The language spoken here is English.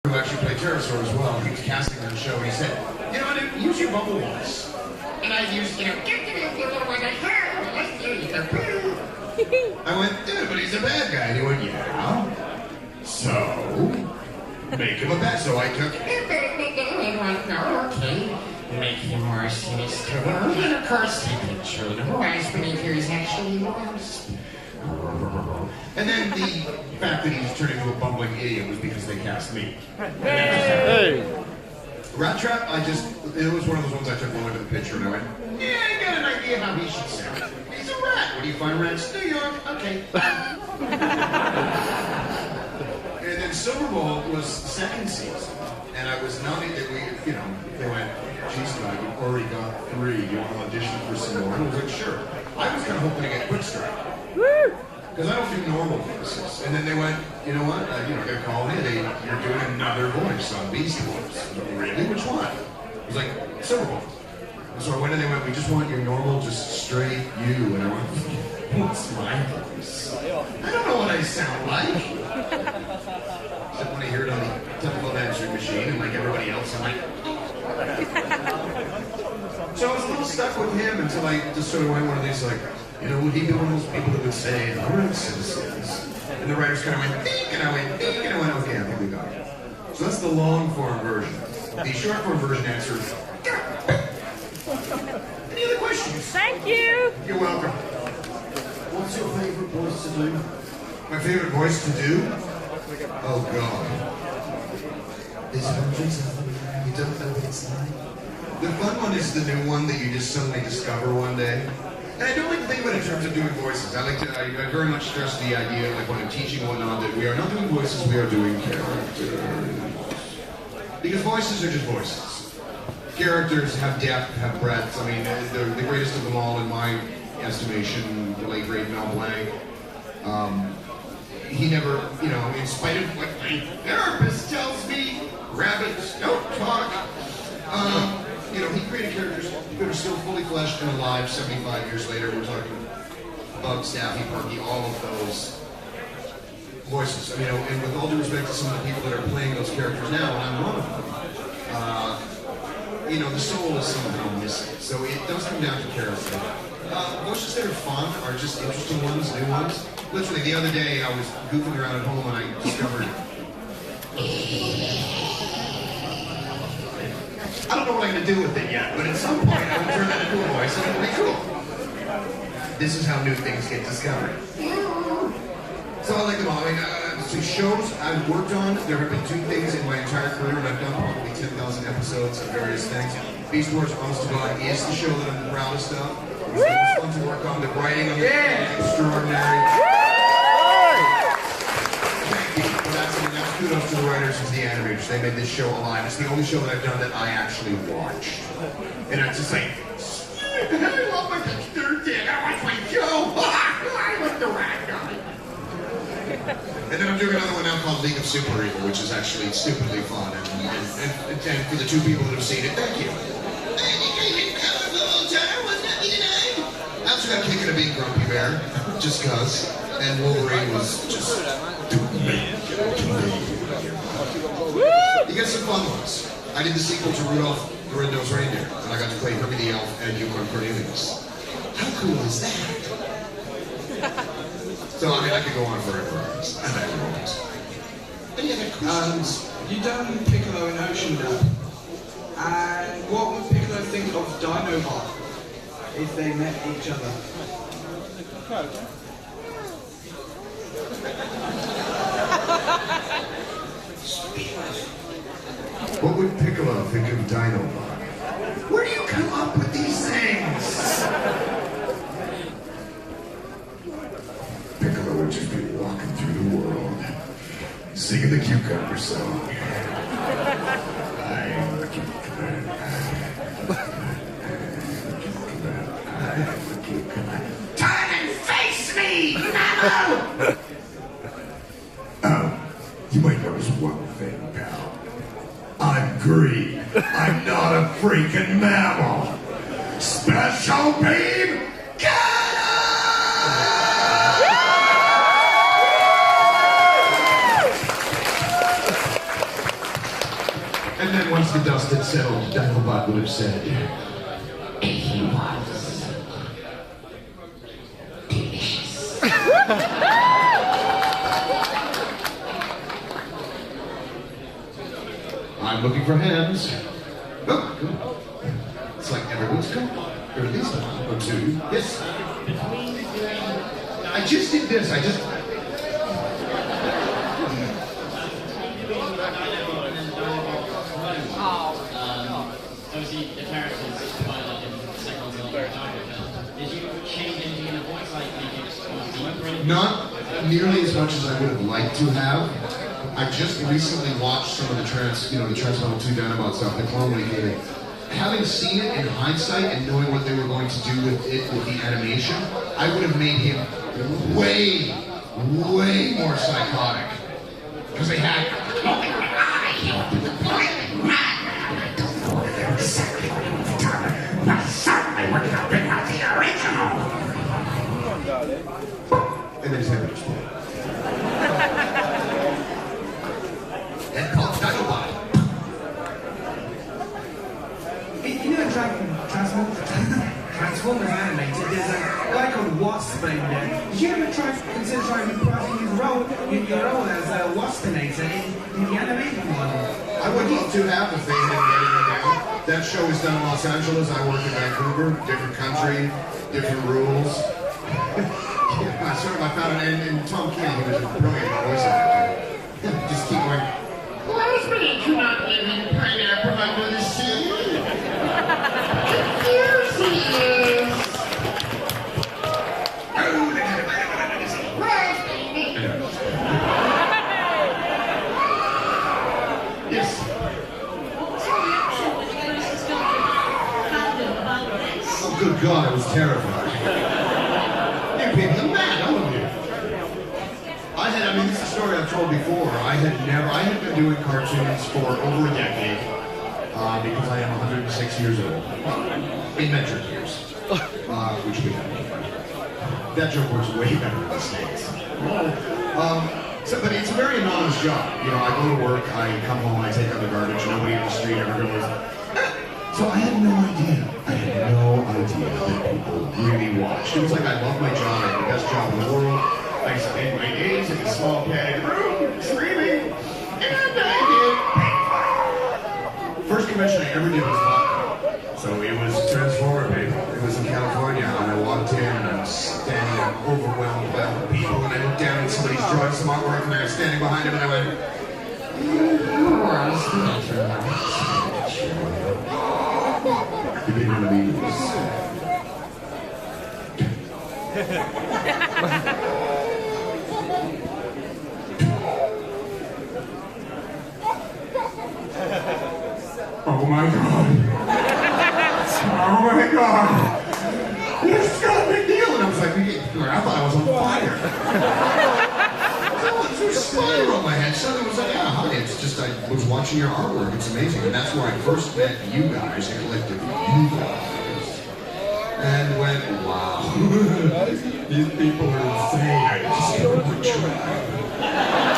who actually played Pterosaur as well. He was casting on the show, and he said, "You know, dude, use your bubble voice." And I used, I went, "Dude, but he's a bad guy." And he went, "Yeah. So make him a bad." So I took him. Okay. Make him more sinister. And of course, he can show the voice beneath here is actually worse. And then the fact that he's turned into a bumbling idiot was because they cast me. Hey! Rat Trap, it was one of those ones I took one look at the picture and I went, yeah, I got an idea how he should sound. He's a rat. Where do you find rats? New York. Okay. And then Silver Bowl was the second season. And I was nominated, they went, geez, Doug, you've already got 3. Do you want to audition for some more? And I was like, sure. I was kind of hoping to get quick strike. Because I don't do normal voices. And then they went, you know what? I got a call in. You're doing another voice on Beastie Boys. Really? Which one? I was like, Silver Bowl. And so I went and they went, we just want your normal, just straight you. And I went, what's my voice? I don't know what I sound like. Except when I hear it on the telephone answering machine and like everybody else, I'm like... So I was a little stuck with him until I just sort of went one of these like, would he be one of those people that would say, all right, citizens? And the writers kind of went, think, and I went, think, and I went, okay, I think we got it. So that's the long form version. The short form version answers, any other questions? Thank you. You're welcome. What's your favorite voice to do? My favorite voice to do? Oh, God. There's hundreds of them. You don't know what it's like. The fun one is the new one that you just suddenly discover one day. And I don't like to think about it in terms of doing voices. I very much stress the idea, like when I'm teaching and whatnot, that we are not doing voices, we are doing characters. Because voices are just voices. Characters have depth, have breadth. I mean, the greatest of them all, in my estimation, the late great Mel Blanc. He never, in spite of what my therapist tells me, rabbits don't talk. He created characters that are still fully fleshed and alive 75 years later. We're talking Bug, Staffy, Porky, all of those voices. And with all due respect to some of the people that are playing those characters now, and I'm one of them, the soul is somehow missing. So it does come down to character. Voices that are fun are just interesting ones, new ones. Literally, the other day I was goofing around at home and I discovered... I don't know what I'm going to do with it yet, but at some point I will turn that into a voice and it'll be cool. This is how new things get discovered. So I like them all. Two shows I've worked on, there have been 2 things in my entire career, and I've done probably 10,000 episodes of various things. Beast Wars, honest to God, is the show that I'm the proudest of. It was the most fun to work on. The writing on it is extraordinary. Kudos to the writers and the animators. They made this show alive. It's the only show that I've done that I actually watched. And it's just like, I love my picture, I watch my show. I like the rat guy. And then I'm doing another one now called League of Super Evil, which is actually stupidly fun. And for the 2 people that have seen it, thank you. I also got Kick and a Beat Grumpy Bear, just cuz. And Wolverine was just... You get some fun ones. I did the sequel to Rudolph the Red-Nosed Reindeer, and I got to play Herbie the Elf and Yukon Cornelius. How cool is that? So, I could go on forever. Any other questions? You done Piccolo in Ocean Dub, and what would Piccolo think of Dinobot if they met each other? What would Piccolo think of Dinobot? Where do you come up with these things? Piccolo would just be walking through the world, singing the cucumber song. I am the cucumber. I am the cucumber. Turn and face me, mammal! You might notice one thing, pal. I'm green. I'm not a freaking mammal. Special beam, get And then once the dust had settled, Dinobot would have said, He was delicious. I'm looking for hands. Oh, good. It's like everyone's come. Or at least one or two. Yes. I just did this. Obviously, the characters quite a lot different from the second one to the third. Did you change anything in the voice? Like, did you just go deeper into it? Not nearly as much as I would have liked to have. I just recently watched some of the Transformers 2 Dinobot stuff, the Clone Wars game. Having seen it in hindsight and knowing what they were going to do with it, with the animation, I would have made him way, way more psychotic. Because they had... Exactly what he was done, but certainly would not bring out the original. And then his head would explode. And called Dinobot. You know Transformers animated, there's a guy called Wasp in there. Did you ever consider trying to reprising your role as a Waspinator in the animated one? I would love to have if they had written it down. That show is done in Los Angeles. I work in Vancouver. Different country, different rules. I found it in Tom King. He was a brilliant voice actor. Just keep going. Waspinator do not live in pineapple under the sea. Yes. Oh, good God, I was terrified. You people are mad, all of you. I mean, this is a story I've told before. I had been doing cartoons for over a decade, because I am 106 years old. In metric years. Which we have. That joke works way better in the States. But it's a very anonymous job. You know, I go to work, I come home, I take out the garbage, nobody in the street ever goes. So I had no idea. That people really watched. It was like I love my job, I had the best job in the world. I spent my days in a small padded room, screaming, and I did. First convention I ever did was vodka. So it was Transformer paper. It was in California, and I walked in, and I was standing there overwhelmed by all the people, and I looked down, and somebody's drawing some artwork, and I was standing behind him, and I went, you didn't believe this. Oh my God. Oh my God. It's Scott McNeil. And I was like, I thought I was on fire. There's a spider on my head. Suddenly it was like, yeah, honey, it's just, I was watching your artwork. It's amazing. And that's where I first met you guys, the collective you guys. And went, wow. These people are insane. I just don't want to try.